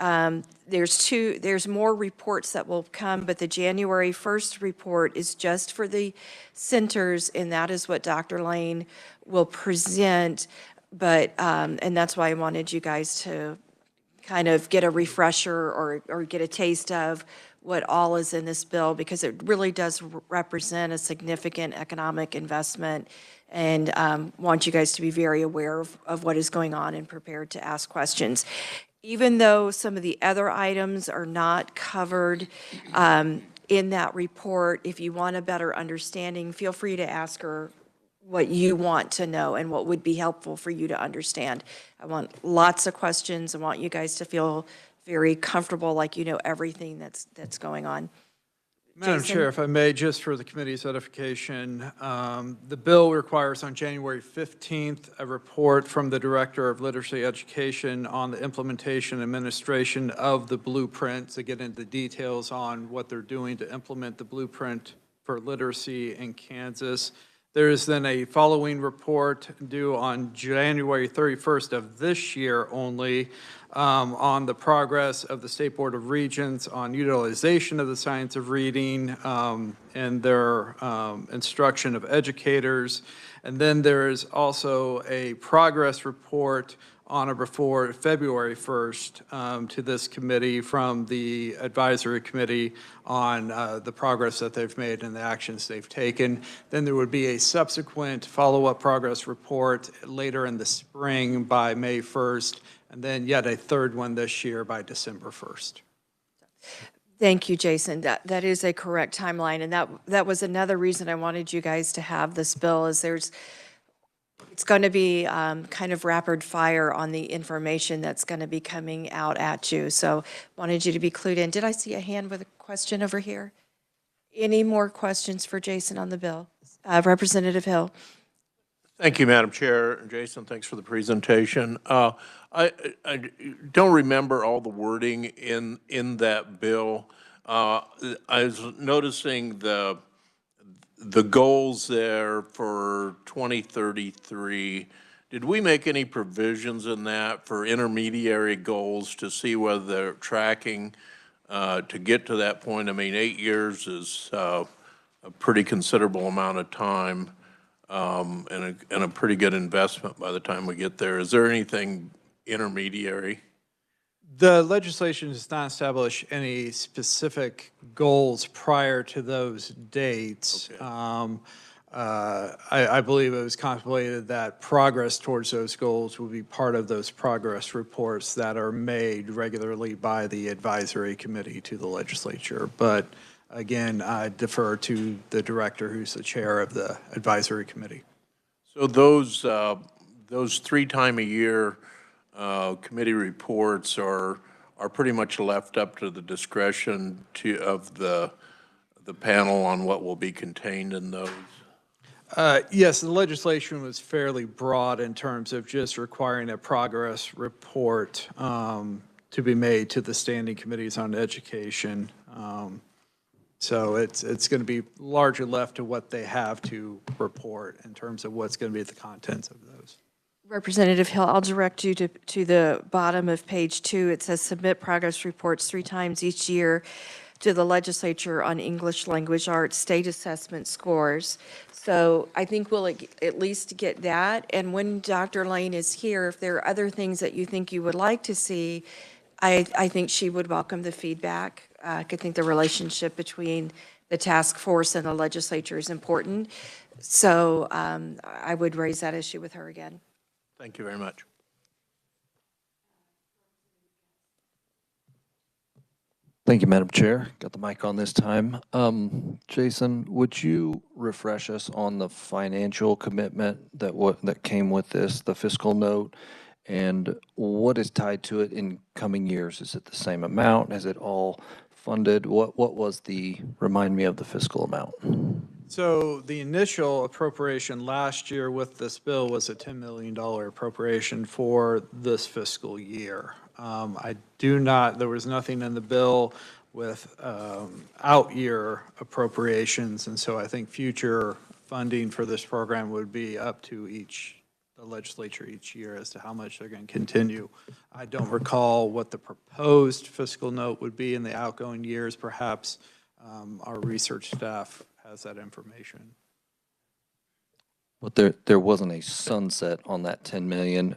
there's more reports that will come, but the January 1st report is just for the centers, and that is what Dr. Lane will present. But, and that's why I wanted you guys to kind of get a refresher or get a taste of what all is in this bill, because it really does represent a significant economic investment, and want you guys to be very aware of what is going on and prepared to ask questions. Even though some of the other items are not covered in that report, if you want a better understanding, feel free to ask her what you want to know and what would be helpful for you to understand. I want lots of questions. I want you guys to feel very comfortable, like you know everything that's going on. Madam Jason? Chair, if I may, just for the committee's edification, the bill requires on January 15th a report from the Director of Literacy Education on the implementation and administration of the blueprint, to get into details on what they're doing to implement the blueprint for literacy in Kansas. There is then a following report due on January 31st of this year only on the progress of the State Board of Regents on utilization of the science of reading and their instruction of educators. And then there is also a progress report on or before February 1st to this committee from the advisory committee on the progress that they've made and the actions they've taken. Then there would be a subsequent follow-up progress report later in the spring by May 1st, and then yet a third one this year by December 1st. Thank you, Jason. That is a correct timeline, and that was another reason I wanted you guys to have this bill, is it's going to be kind of rapid fire on the information that's going to be coming out at you. So wanted you to be clued in. Did I see a hand with a question over here? Any more questions for Jason on the bill? Representative Hill. Thank you, Madam Chair. Jason, thanks for the presentation. I don't remember all the wording in that bill. I was noticing the goals there for 2033. Did we make any provisions in that for intermediary goals to see whether they're tracking to get to that point? I mean, 8 years is a pretty considerable amount of time and a pretty good investment by the time we get there. Is there anything intermediary? The legislation does not establish any specific goals prior to those dates. Okay. I believe it was contemplated that progress towards those goals would be part of those progress reports that are made regularly by the advisory committee to the legislature. But again, I defer to the director, who's the chair of the advisory committee. So those 3 times a year committee reports are pretty much left up to the discretion of the panel on what will be contained in those? Yes, the legislation was fairly broad in terms of just requiring a progress report to be made to the standing committees on education. So it's going to be largely left to what they have to report in terms of what's going to be the contents of those. Representative Hill, I'll direct you to the bottom of page 2. It says submit progress reports 3 times each year to the legislature on English language arts state assessment scores. So I think we'll at least get that. And when Dr. Lane is here, if there are other things that you think you would like to see, I think she would welcome the feedback. I think the relationship between the task force and the legislature is important. So I would raise that issue with her again. Thank you very much. Thank you, Madam Chair. Got the mic on this time. Jason, would you refresh us on the financial commitment that came with this, the fiscal note, and what is tied to it in coming years? Is it the same amount? Is it all funded? What was remind me of the fiscal amount? So the initial appropriation last year with this bill was a $10 million appropriation for this fiscal year. There was nothing in the bill with out-year appropriations, and so I think future funding for this program would be up to the legislature each year as to how much they're going to continue. I don't recall what the proposed fiscal note would be in the outgoing years. Perhaps our research staff has that information. But there wasn't a sunset on that 10 million,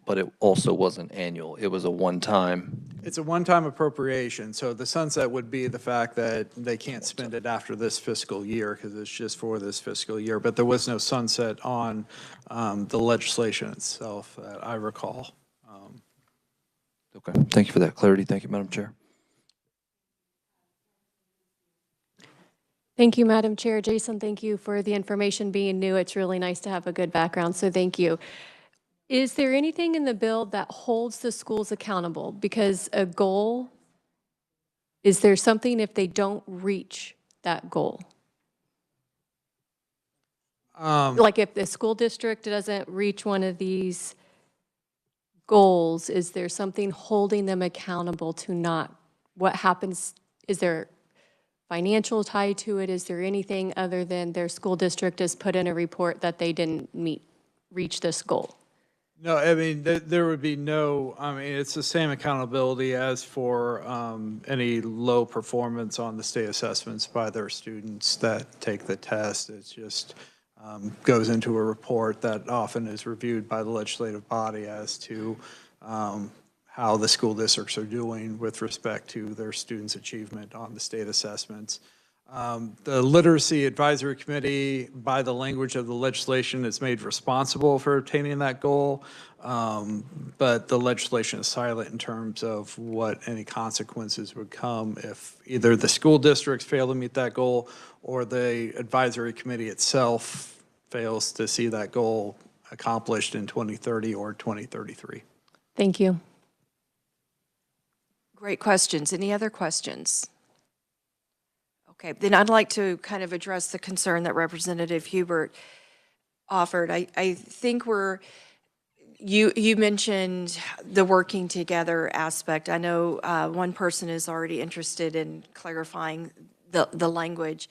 but it also wasn't annual. It was a one-time. It's a one-time appropriation, so the sunset would be the fact that they can't spend it after this fiscal year because it's just for this fiscal year. But there was no sunset on the legislation itself that I recall. Okay, thank you for that clarity. Thank you, Madam Chair. Thank you, Madam Chair. Jason, thank you for the information. Being new, it's really nice to have a good background, so thank you. Is there anything in the bill that holds the schools accountable? Because a goal, is there something if they don't reach that goal? Like if the school district doesn't reach one of these goals, is there something holding them accountable to not? What happens? Is there financial tie to it? Is there anything other than their school district has put in a report that they didn't reach this goal? No, I mean, there would be no, I mean, it's the same accountability as for any low performance on the state assessments by their students that take the test. It's just goes into a report that often is reviewed by the legislative body as to how the school districts are doing with respect to their students' achievement on the state assessments. The Literacy Advisory Committee, by the language of the legislation, is made responsible for obtaining that goal, but the legislation is silent in terms of what any consequences would come if either the school districts fail to meet that goal or the advisory committee itself fails to see that goal accomplished in 2030 or 2033. Thank you. Great questions. Any other questions? Okay, then I'd like to kind of address the concern that Representative Hubert offered. I think you mentioned the working together aspect. I know one person is already interested in clarifying the language.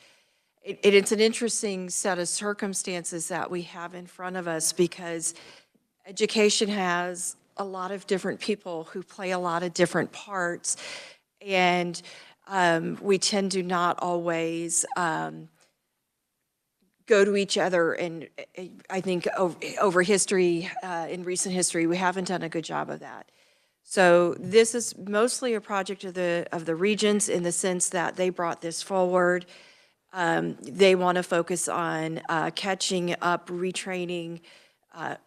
It's an interesting set of circumstances that we have in front of us because education has a lot of different people who play a lot of different parts, and we tend to not always go to each other, and I think over history, in recent history, we haven't done a good job of that. So this is mostly a project of the regions in the sense that they brought this forward. They want to focus on catching up, retraining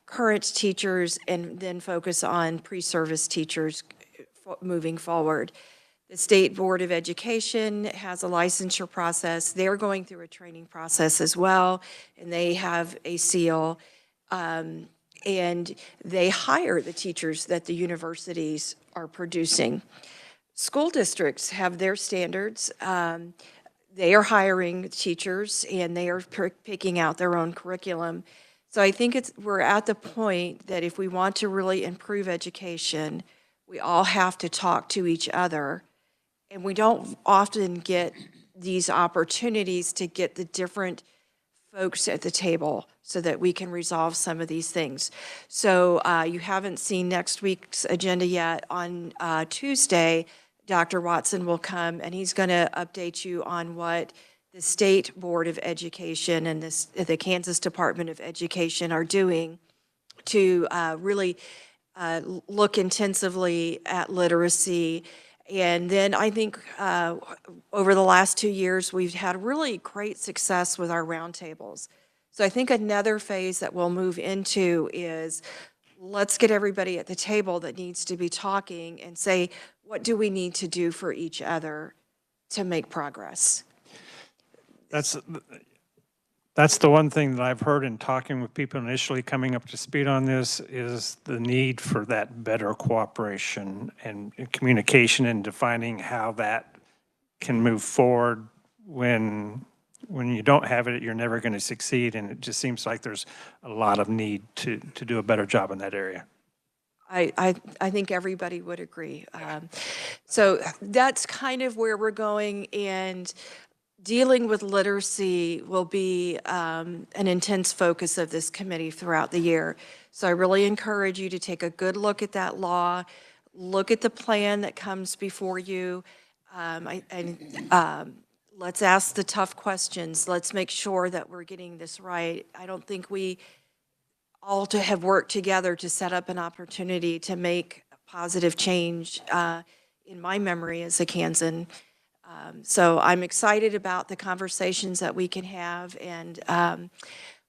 current teachers, and then focus on pre-service teachers moving forward. The State Board of Education has a licensure process. They're going through a training process as well, and they have a seal. And they hire the teachers that the universities are producing. School districts have their standards. They are hiring teachers, and they are picking out their own curriculum. So I think we're at the point that if we want to really improve education, we all have to talk to each other. And we don't often get these opportunities to get the different folks at the table so that we can resolve some of these things. So you haven't seen next week's agenda yet. On Tuesday, Dr. Watson will come, and he's going to update you on what the State Board of Education and the Kansas Department of Education are doing to really look intensively at literacy. And then I think over the last 2 years, we've had really great success with our roundtables. So I think another phase that we'll move into is let's get everybody at the table that needs to be talking and say, what do we need to do for each other to make progress? That's the one thing that I've heard in talking with people initially coming up to speed on this is the need for that better cooperation and communication and defining how that can move forward. When you don't have it, you're never going to succeed, and it just seems like there's a lot of need to do a better job in that area. I think everybody would agree. So that's kind of where we're going, and dealing with literacy will be an intense focus of this committee throughout the year. So I really encourage you to take a good look at that law, look at the plan that comes before you, let's ask the tough questions. Let's make sure that we're getting this right. I don't think we all to have worked together to set up an opportunity to make positive change in my memory as a Kansan. So I'm excited about the conversations that we can have. And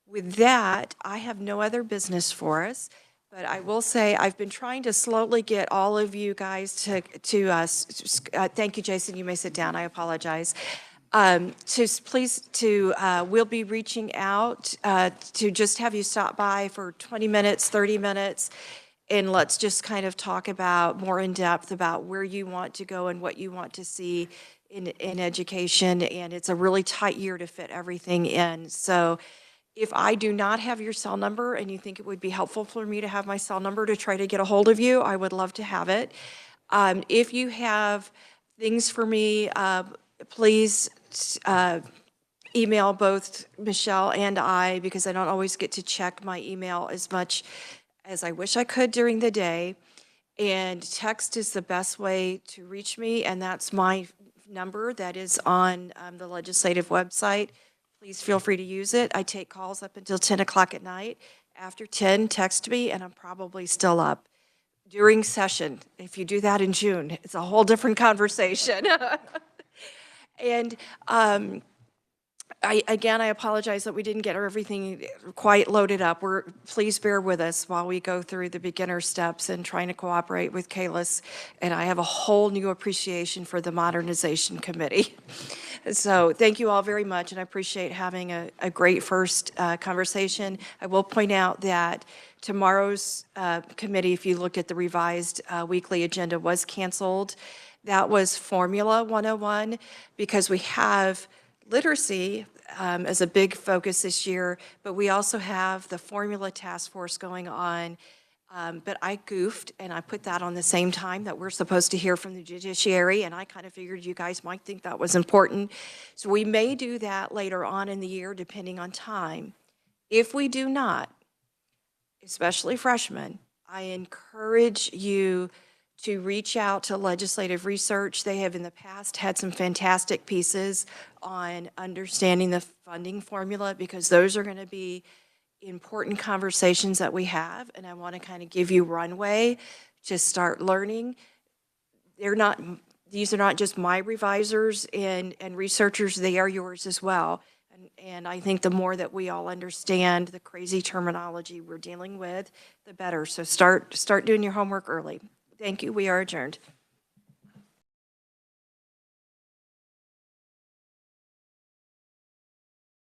with that, I have no other business for us. But I will say I've been trying to slowly get all of you guys to thank you, Jason. You may sit down. I apologize. We'll be reaching out to just have you stop by for 20 minutes, 30 minutes, and let's just kind of talk about more in depth about where you want to go and what you want to see in education. And it's a really tight year to fit everything in. So if I do not have your cell number and you think it would be helpful for me to have my cell number to try to get a hold of you, I would love to have it. If you have things for me, please email both Michelle and I, because I don't always get to check my email as much as I wish I could during the day. And text is the best way to reach me, and that's my number that is on the legislative website. Please feel free to use it. I take calls up until 10 o'clock at night. After 10, text me, and I'm probably still up. During session, if you do that in June, it's a whole different conversation. And I apologize that we didn't get everything quite loaded up. Please bear with us while we go through the beginner steps and trying to cooperate with KLIS. And I have a whole new appreciation for the Modernization Committee. So thank you all very much, and I appreciate having a great first conversation. I will point out that tomorrow's committee, if you look at the revised weekly agenda, was canceled. That was Formula 101, because we have literacy as a big focus this year, but we also have the formula task force going on. But I goofed, and I put that on the same time that we're supposed to hear from the judiciary, and I kind of figured you guys might think that was important. So we may do that later on in the year, depending on time. If we do not, especially freshmen, I encourage you to reach out to Legislative Research. They have in the past had some fantastic pieces on understanding the funding formula, because those are going to be important conversations that we have, and I want to kind of give you runway to start learning. These are not just my revisers and researchers, they are yours as well. And I think the more that we all understand the crazy terminology we're dealing with, the better. So start doing your homework early. Thank you. We are adjourned.